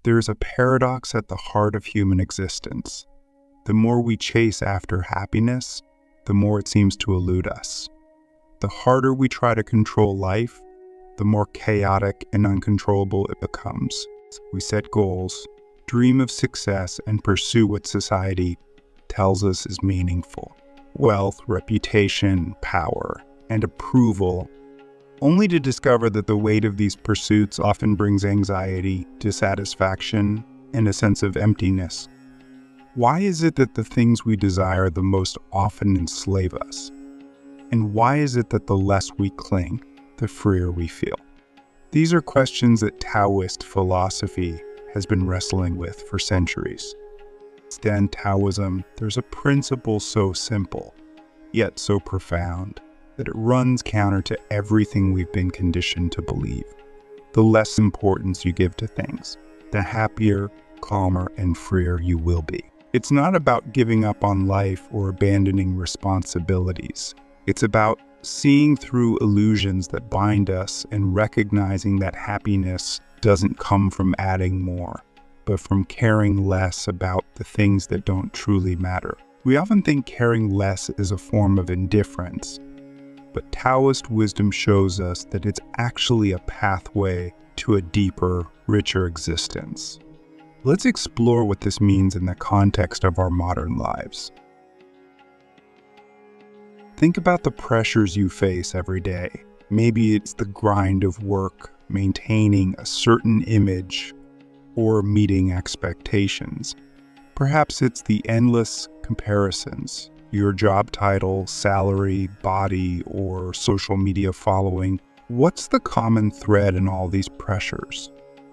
There is a paradox at the heart of human existence. The more we chase after happiness, the more it seems to elude us. The harder we try to control life, the more chaotic and uncontrollable it becomes. We set goals, dream of success, and pursue what society tells us is meaningful. Wealth, reputation, power, and approval, only to discover that the weight of these pursuits often brings anxiety, dissatisfaction, and a sense of emptiness. Why is it that the things we desire the most often enslave us? And why is it that the less we cling, the freer we feel? These are questions that Taoist philosophy has been wrestling with for centuries. In Taoism, there's a principle so simple, yet so profound, that it runs counter to everything we've been conditioned to believe. The less importance you give to things, the happier, calmer, and freer you will be. It's not about giving up on life or abandoning responsibilities. It's about seeing through illusions that bind us and recognizing that happiness doesn't come from adding more, but from caring less about the things that don't truly matter. We often think caring less is a form of indifference, but Taoist wisdom shows us that it's actually a pathway to a deeper, richer existence. Let's explore what this means in the context of our modern lives. Think about the pressures you face every day. Maybe it's the grind of work, maintaining a certain image, or meeting expectations. Perhaps it's the endless comparisons, your job title, salary, body, or social media following. What's the common thread in all these pressures?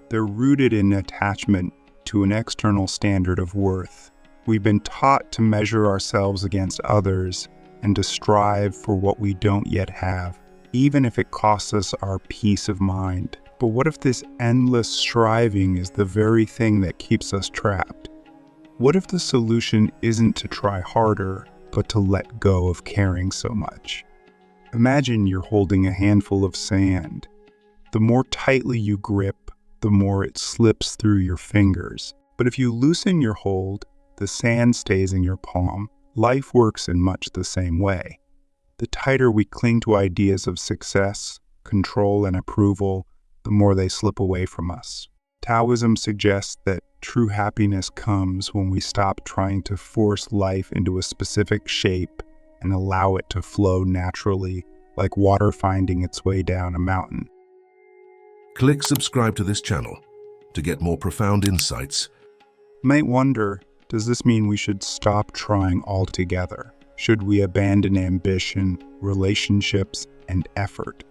They're rooted in attachment to an external standard of worth. We've been taught to measure ourselves against others and to strive for what we don't yet have, even if it costs us our peace of mind. But what if this endless striving is the very thing that keeps us trapped? What if the solution isn't to try harder, but to let go of caring so much? Imagine you're holding a handful of sand. The more tightly you grip, the more it slips through your fingers. But if you loosen your hold, the sand stays in your palm. Life works in much the same way. The tighter we cling to ideas of success, control, and approval, the more they slip away from us. Taoism suggests that true happiness comes when we stop trying to force life into a specific shape and allow it to flow naturally, like water finding its way down a mountain. Click subscribe to this channel to get more profound insights. You might wonder, does this mean we should stop trying altogether? Should we abandon ambition, relationships, and effort?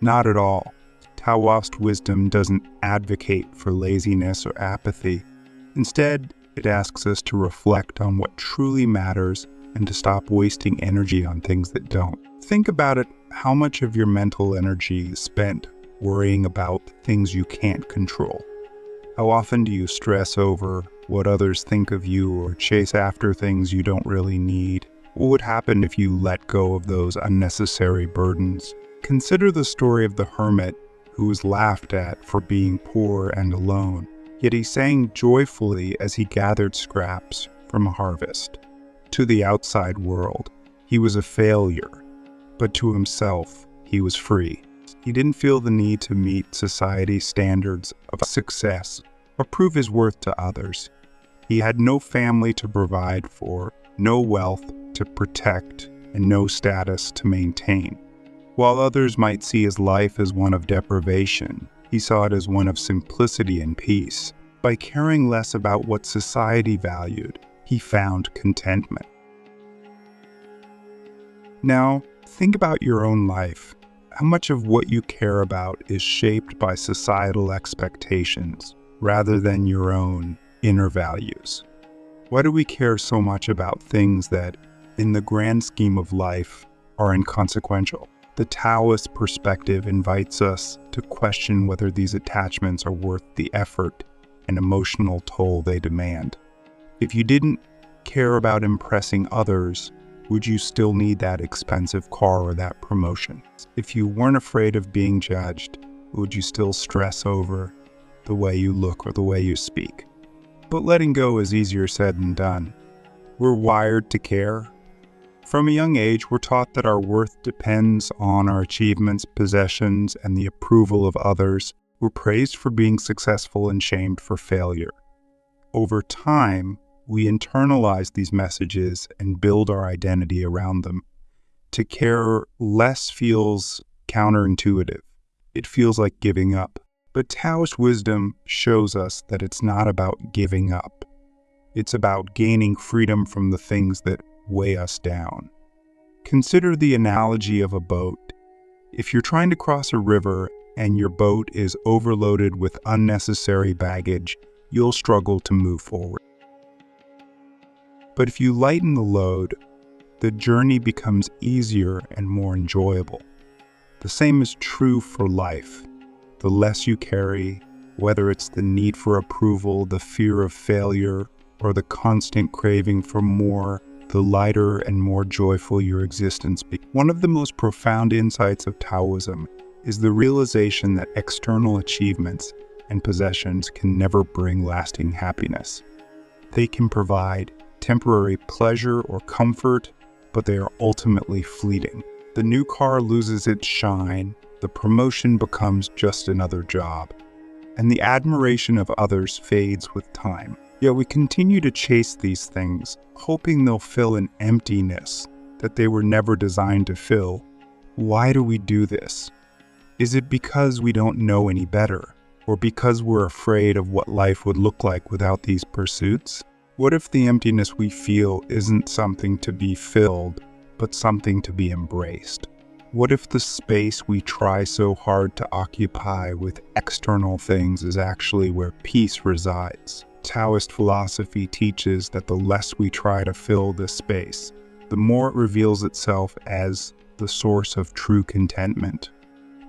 Not at all. Taoist wisdom doesn't advocate for laziness or apathy. Instead, it asks us to reflect on what truly matters and to stop wasting energy on things that don't. Think about it, how much of your mental energy is spent worrying about things you can't control? How often do you stress over what others think of you or chase after things you don't really need? What would happen if you let go of those unnecessary burdens? Consider the story of the hermit who was laughed at for being poor and alone, yet he sang joyfully as he gathered scraps from a harvest. To the outside world, he was a failure, but to himself, he was free. He didn't feel the need to meet society's standards of success or prove his worth to others. He had no family to provide for, no wealth to protect, and no status to maintain. While others might see his life as one of deprivation, he saw it as one of simplicity and peace. By caring less about what society valued, he found contentment. Now, think about your own life. How much of what you care about is shaped by societal expectations rather than your own inner values? Why do we care so much about things that, in the grand scheme of life, are inconsequential? The Taoist perspective invites us to question whether these attachments are worth the effort and emotional toll they demand. If you didn't care about impressing others, would you still need that expensive car or that promotion? If you weren't afraid of being judged, would you still stress over the way you look, or the way you speak. But letting go is easier said than done. We're wired to care. From a young age, we're taught that our worth depends on our achievements, possessions, and the approval of others. We're praised for being successful and shamed for failure. Over time, we internalize these messages and build our identity around them. To care less feels counterintuitive. It feels like giving up. But Taoist wisdom shows us that it's not about giving up. It's about gaining freedom from the things that weigh us down. Consider the analogy of a boat. If you're trying to cross a river and your boat is overloaded with unnecessary baggage, you'll struggle to move forward. But if you lighten the load, the journey becomes easier and more enjoyable. The same is true for life. The less you carry, whether it's the need for approval, the fear of failure, or the constant craving for more, the lighter and more joyful your existence becomes. One of the most profound insights of Taoism is the realization that external achievements and possessions can never bring lasting happiness. They can provide temporary pleasure or comfort, but they are ultimately fleeting. The new car loses its shine, the promotion becomes just another job, and the admiration of others fades with time. Yet we continue to chase these things, hoping they'll fill an emptiness that they were never designed to fill. Why do we do this? Is it because we don't know any better, or because we're afraid of what life would look like without these pursuits? What if the emptiness we feel isn't something to be filled, but something to be embraced? What if the space we try so hard to occupy with external things is actually where peace resides? Taoist philosophy teaches that the less we try to fill this space, the more it reveals itself as the source of true contentment.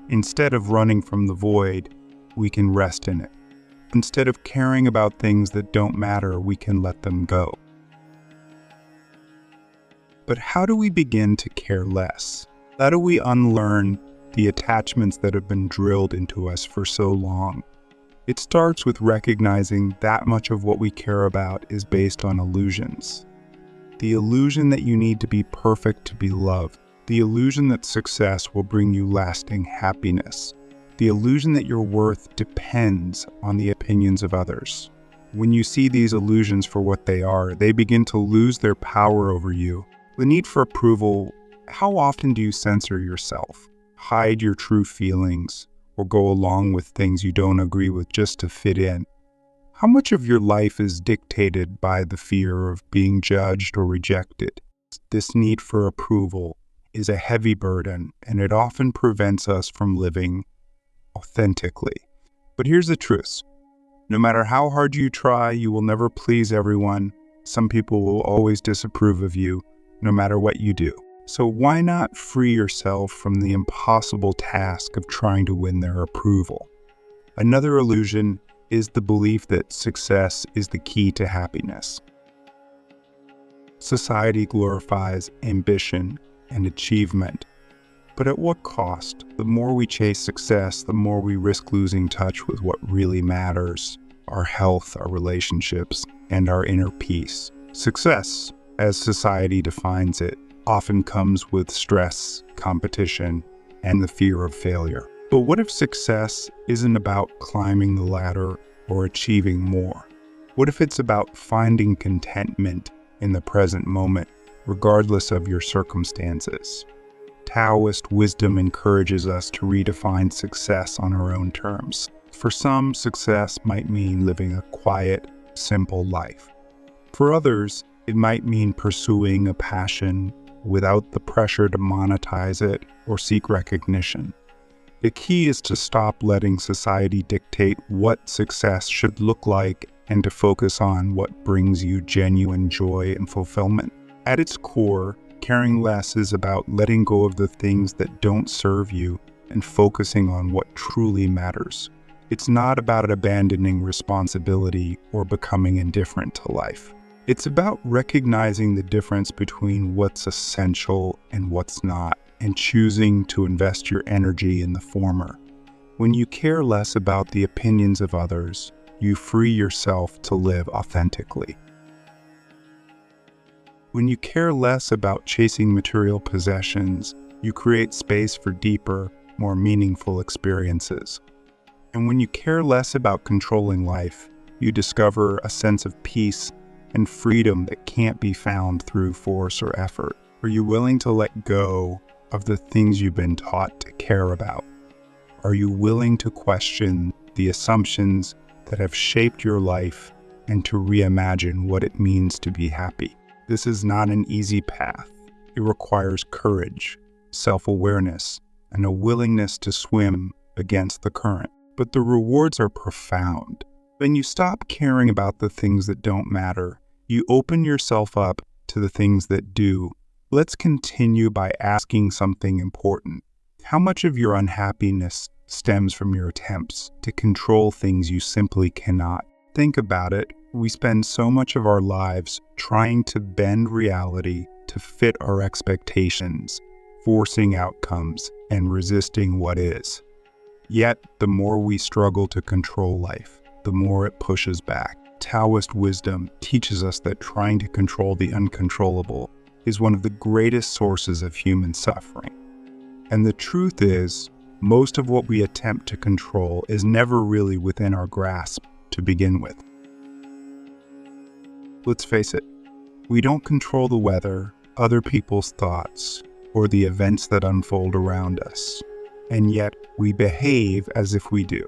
Instead of running from the void, we can rest in it. Instead of caring about things that don't matter, we can let them go. But how do we begin to care less? How do we unlearn the attachments that have been drilled into us for so long? It starts with recognizing that much of what we care about is based on illusions. The illusion that you need to be perfect to be loved. The illusion that success will bring you lasting happiness. The illusion that your worth depends on the opinions of others. When you see these illusions for what they are, they begin to lose their power over you. The need for approval. How often do you censor yourself, hide your true feelings, or go along with things you don't agree with just to fit in? How much of your life is dictated by the fear of being judged or rejected? This need for approval is a heavy burden, and it often prevents us from living authentically. But here's the truth. No matter how hard you try, you will never please everyone. Some people will always disapprove of you, no matter what you do. So why not free yourself from the impossible task of trying to win their approval? Another illusion is the belief that success is the key to happiness. Society glorifies ambition and achievement, but at what cost? The more we chase success, the more we risk losing touch with what really matters: our health, our relationships, and our inner peace. Success, as society defines it, often comes with stress, competition, and the fear of failure. But what if success isn't about climbing the ladder or achieving more? What if it's about finding contentment in the present moment, regardless of your circumstances? Taoist wisdom encourages us to redefine success on our own terms. For some, success might mean living a quiet, simple life. For others, it might mean pursuing a passion without the pressure to monetize it or seek recognition. The key is to stop letting society dictate what success should look like and to focus on what brings you genuine joy and fulfillment. At its core, caring less is about letting go of the things that don't serve you and focusing on what truly matters. It's not about abandoning responsibility or becoming indifferent to life. It's about recognizing the difference between what's essential and what's not, and choosing to invest your energy in the former. When you care less about the opinions of others, you free yourself to live authentically. When you care less about chasing material possessions, you create space for deeper, more meaningful experiences. And when you care less about controlling life, you discover a sense of peace and freedom that can't be found through force or effort. Are you willing to let go of the things you've been taught to care about? Are you willing to question the assumptions that have shaped your life and to reimagine what it means to be happy? This is not an easy path. It requires courage, self-awareness, and a willingness to swim against the current. But the rewards are profound. When you stop caring about the things that don't matter, you open yourself up to the things that do. Let's continue by asking something important. How much of your unhappiness stems from your attempts to control things you simply cannot? Think about it. We spend so much of our lives trying to bend reality to fit our expectations, forcing outcomes, and resisting what is. Yet, the more we struggle to control life, the more it pushes back. Taoist wisdom teaches us that trying to control the uncontrollable is one of the greatest sources of human suffering. And the truth is, most of what we attempt to control is never really within our grasp to begin with. Let's face it, we don't control the weather, other people's thoughts, or the events that unfold around us. And yet, we behave as if we do.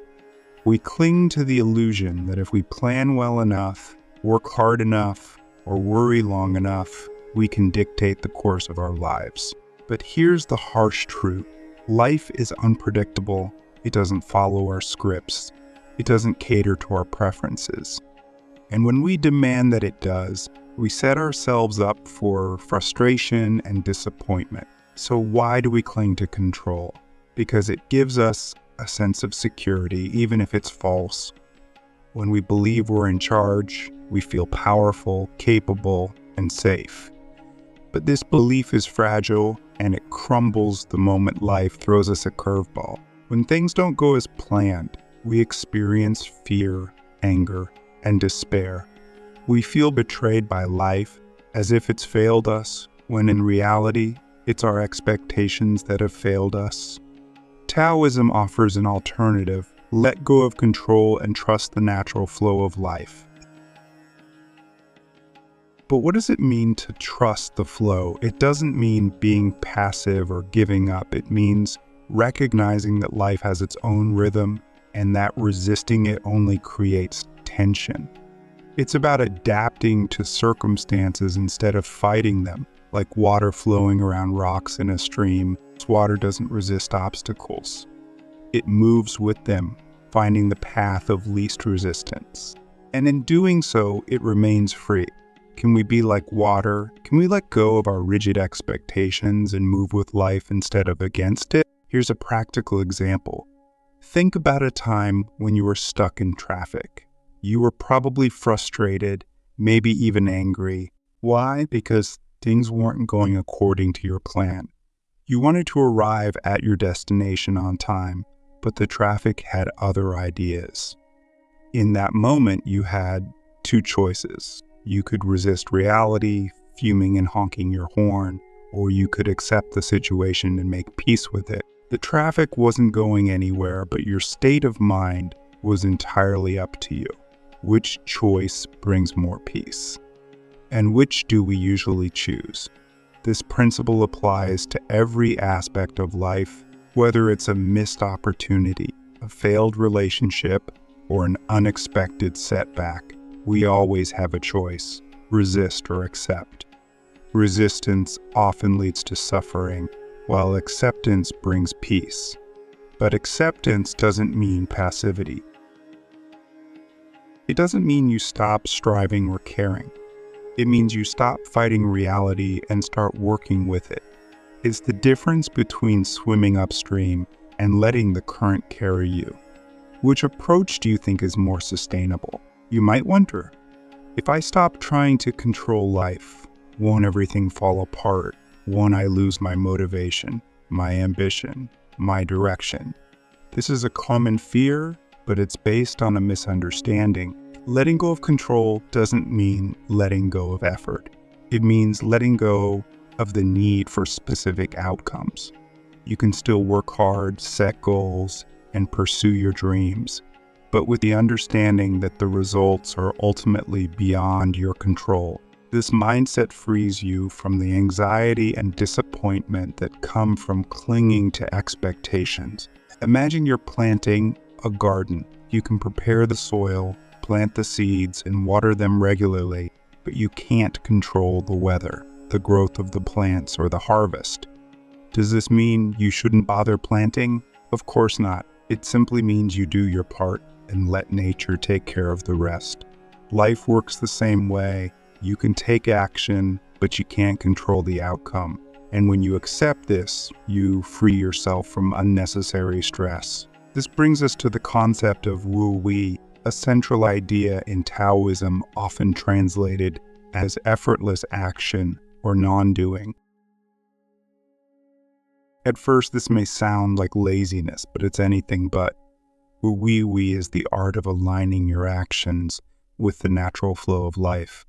We cling to the illusion that if we plan well enough, work hard enough, or worry long enough, we can dictate the course of our lives. But here's the harsh truth. Life is unpredictable. It doesn't follow our scripts. It doesn't cater to our preferences. And when we demand that it does, we set ourselves up for frustration and disappointment. So why do we cling to control? Because it gives us a sense of security, even if it's false. When we believe we're in charge, we feel powerful, capable, and safe. But this belief is fragile, and it crumbles the moment life throws us a curveball. When things don't go as planned, we experience fear, anger, and despair. We feel betrayed by life, as if it's failed us, when in reality, it's our expectations that have failed us. Taoism offers an alternative. Let go of control and trust the natural flow of life. But what does it mean to trust the flow? It doesn't mean being passive or giving up. It means recognizing that life has its own rhythm and that resisting it only creates tension. It's about adapting to circumstances instead of fighting them, like water flowing around rocks in a stream. Water doesn't resist obstacles. It moves with them, finding the path of least resistance. And in doing so, it remains free. Can we be like water? Can we let go of our rigid expectations and move with life instead of against it? Here's a practical example. Think about a time when you were stuck in traffic. You were probably frustrated, maybe even angry. Why? Because things weren't going according to your plan. You wanted to arrive at your destination on time, but the traffic had other ideas. In that moment, you had two choices. You could resist reality, fuming and honking your horn, or you could accept the situation and make peace with it. The traffic wasn't going anywhere, but your state of mind was entirely up to you. Which choice brings more peace? And which do we usually choose? This principle applies to every aspect of life, whether it's a missed opportunity, a failed relationship, or an unexpected setback. We always have a choice: resist or accept. Resistance often leads to suffering, while acceptance brings peace. But acceptance doesn't mean passivity. It doesn't mean you stop striving or caring. It means you stop fighting reality and start working with it. It's the difference between swimming upstream and letting the current carry you. Which approach do you think is more sustainable? You might wonder, if I stop trying to control life, won't everything fall apart? Won't I lose my motivation, my ambition, my direction? This is a common fear, but it's based on a misunderstanding. Letting go of control doesn't mean letting go of effort. It means letting go of the need for specific outcomes. You can still work hard, set goals, and pursue your dreams, but with the understanding that the results are ultimately beyond your control. This mindset frees you from the anxiety and disappointment that come from clinging to expectations. Imagine you're planting a garden. You can prepare the soil, plant the seeds, and water them regularly, but you can't control the weather, the growth of the plants, or the harvest. Does this mean you shouldn't bother planting? Of course not. It simply means you do your part and let nature take care of the rest. Life works the same way. You can take action, but you can't control the outcome. And when you accept this, you free yourself from unnecessary stress. This brings us to the concept of wu-wei, a central idea in Taoism often translated as effortless action or non-doing. At first, this may sound like laziness, but it's anything but. Wu-wei is the art of aligning your actions with the natural flow of life.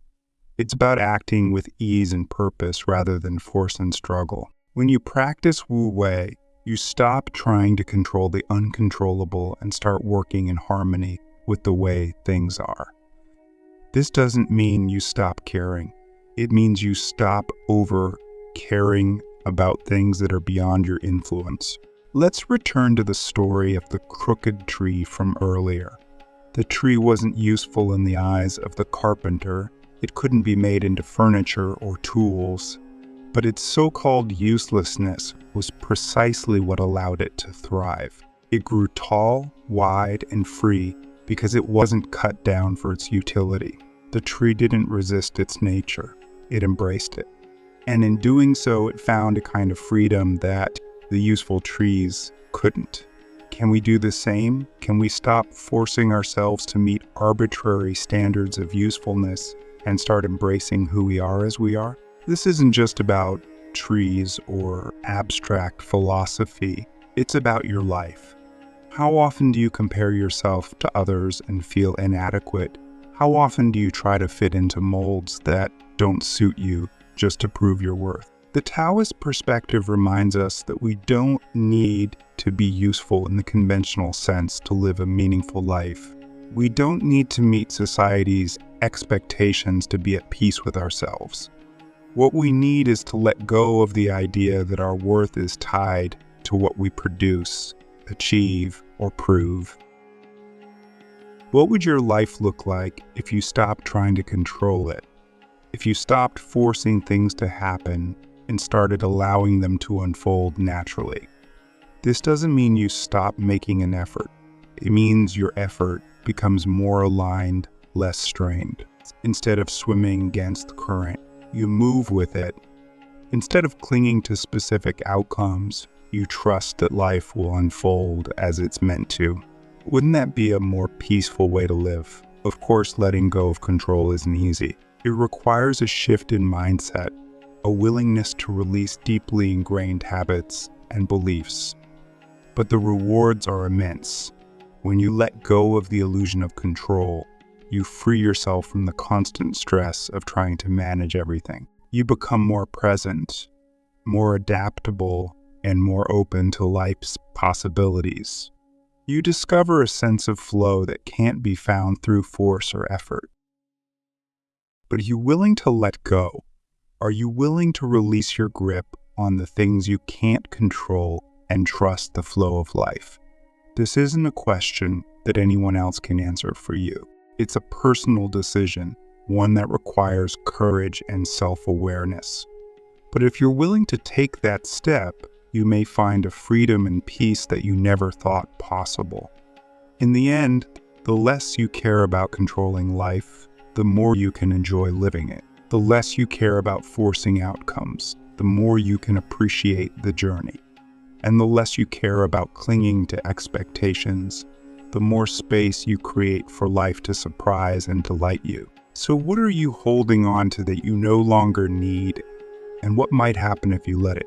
It's about acting with ease and purpose rather than force and struggle. When you practice wu-wei, you stop trying to control the uncontrollable and start working in harmony with the way things are. This doesn't mean you stop caring. It means you stop over-caring about things that are beyond your influence. Let's return to the story of the crooked tree from earlier. The tree wasn't useful in the eyes of the carpenter. It couldn't be made into furniture or tools, but its so-called uselessness was precisely what allowed it to thrive. It grew tall, wide, and free because it wasn't cut down for its utility. The tree didn't resist its nature. It embraced it. And in doing so, it found a kind of freedom that the useful trees couldn't. Can we do the same? Can we stop forcing ourselves to meet arbitrary standards of usefulness and start embracing who we are as we are? This isn't just about trees or abstract philosophy. It's about your life. How often do you compare yourself to others and feel inadequate? How often do you try to fit into molds that don't suit you just to prove your worth? The Taoist perspective reminds us that we don't need to be useful in the conventional sense to live a meaningful life. We don't need to meet society's expectations to be at peace with ourselves. What we need is to let go of the idea that our worth is tied to what we produce, achieve, or prove. What would your life look like if you stopped trying to control it? If you stopped forcing things to happen and started allowing them to unfold naturally? This doesn't mean you stop making an effort. It means your effort becomes more aligned, less strained. Instead of swimming against the current, you move with it. Instead of clinging to specific outcomes, you trust that life will unfold as it's meant to. Wouldn't that be a more peaceful way to live? Of course, letting go of control isn't easy. It requires a shift in mindset, a willingness to release deeply ingrained habits and beliefs. But the rewards are immense. When you let go of the illusion of control, you free yourself from the constant stress of trying to manage everything. You become more present, more adaptable, and more open to life's possibilities. You discover a sense of flow that can't be found through force or effort. But are you willing to let go? Are you willing to release your grip on the things you can't control and trust the flow of life? This isn't a question that anyone else can answer for you. It's a personal decision, one that requires courage and self-awareness. But if you're willing to take that step, you may find a freedom and peace that you never thought possible. In the end, the less you care about controlling life, the more you can enjoy living it. The less you care about forcing outcomes, the more you can appreciate the journey. And the less you care about clinging to expectations, the more space you create for life to surprise and delight you. So what are you holding on to that you no longer need, and what might happen if you let it